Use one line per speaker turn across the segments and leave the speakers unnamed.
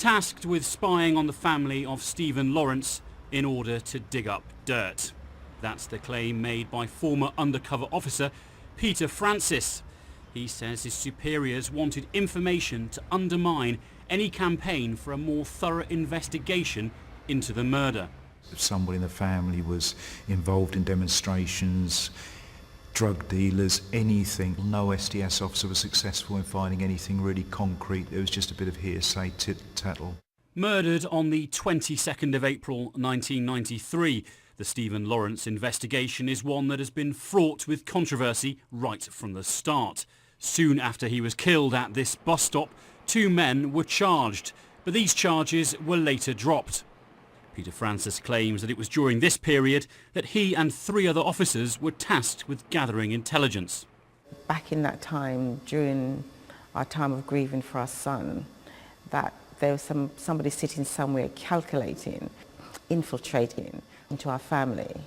tasked with spying on the family of Stephen Lawrence in order to dig up dirt. That's the claim made by former undercover officer Peter Francis. He says his superiors wanted information to undermine any campaign for a more thorough investigation into the murder.
If somebody in the family was involved in demonstrations, drug dealers, anything, no SDS officer was successful in finding anything really concrete. It was just a bit of hearsay, tit-tattle.
Murdered on the 22nd of April 1993, the Stephen Lawrence investigation is one that has been fraught with controversy right from the start. Soon after he was killed at this bus stop, 2 men were charged, but these charges were later dropped. Peter Francis claims that it was during this period that he and 3 other officers were tasked with gathering intelligence.
Back in that time, during our time of grieving for our son, that there was somebody sitting somewhere calculating, infiltrating into our family.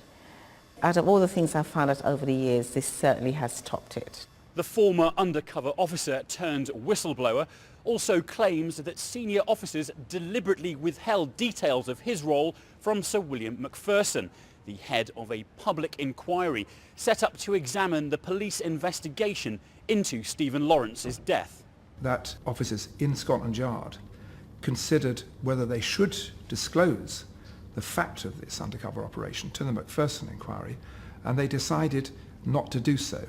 Out of all the things I've found out over the years, this certainly has topped it.
The former undercover officer turned whistleblower also claims that senior officers deliberately withheld details of his role from Sir William Macpherson, the head of a public inquiry set up to examine the police investigation into Stephen Lawrence's death.
That officers in Scotland Yard considered whether they should disclose the fact of this undercover operation to the Macpherson inquiry, and they decided not to do so.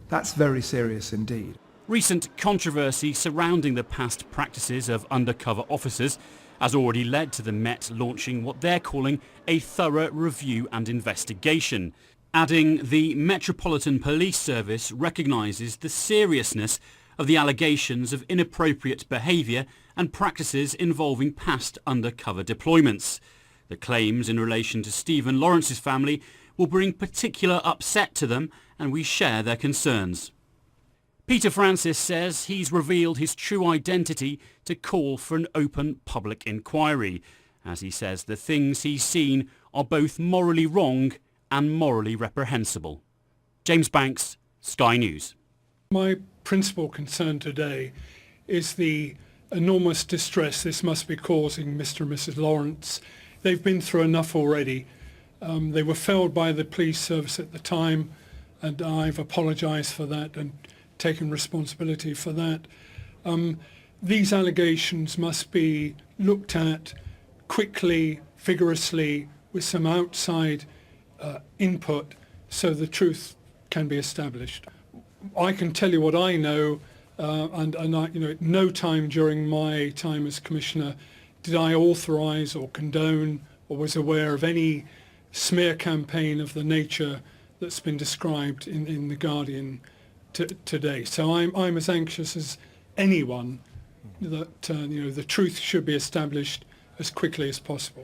That's very serious indeed.
Recent controversy surrounding the past practices of undercover officers has already led to the Met launching what they're calling a thorough review and investigation, adding the Metropolitan Police Service recognises the seriousness of the allegations of inappropriate behaviour and practices involving past undercover deployments. The claims in relation to Stephen Lawrence's family will bring particular upset to them, and we share their concerns. Peter Francis says he's revealed his true identity to call for an open public inquiry, as he says the things he's seen are both morally wrong and morally reprehensible. James Banks, Sky News.
My principal concern today is the enormous distress this must be causing Mr. and Mrs. Lawrence. They've been through enough already. They were felled by the police service at the time, and I've apologised for that and taken responsibility for that. These allegations must be looked at quickly, vigorously, with some outside input so the truth can be established. I can tell you what I know, and I, at no time during my time as Commissioner did I authorise or condone or was aware of any smear campaign of the nature that's been described in The Guardian today. So I'm as anxious as anyone that the truth should be established as quickly as possible.